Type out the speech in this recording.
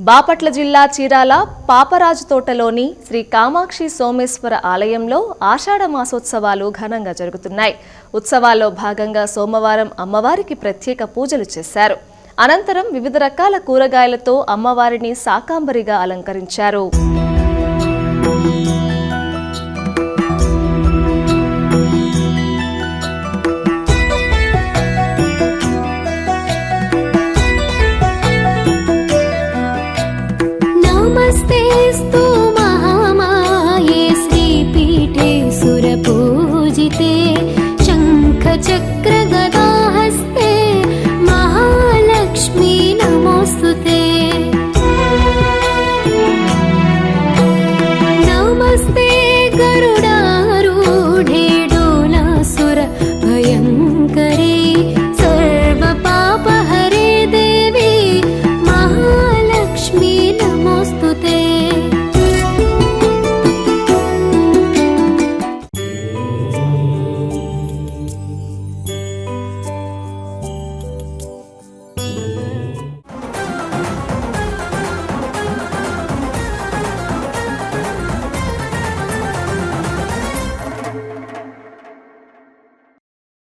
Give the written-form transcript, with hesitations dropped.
బాపట్ల జిల్లా చీరాల పాపరాజు తోటలోని శ్రీ కామాక్షి సోమేశ్వర ఆలయంలో ఆషాఢ మాసోత్సవాలు ఘనంగా జరుగుతున్నాయి. ఉత్సవాల్లో భాగంగా సోమవారం అమ్మవారికి ప్రత్యేక పూజలు చేశారు. అనంతరం వివిధ రకాల కూరగాయలతో అమ్మవారిని శాకాంబరిగా అలంకరించారు.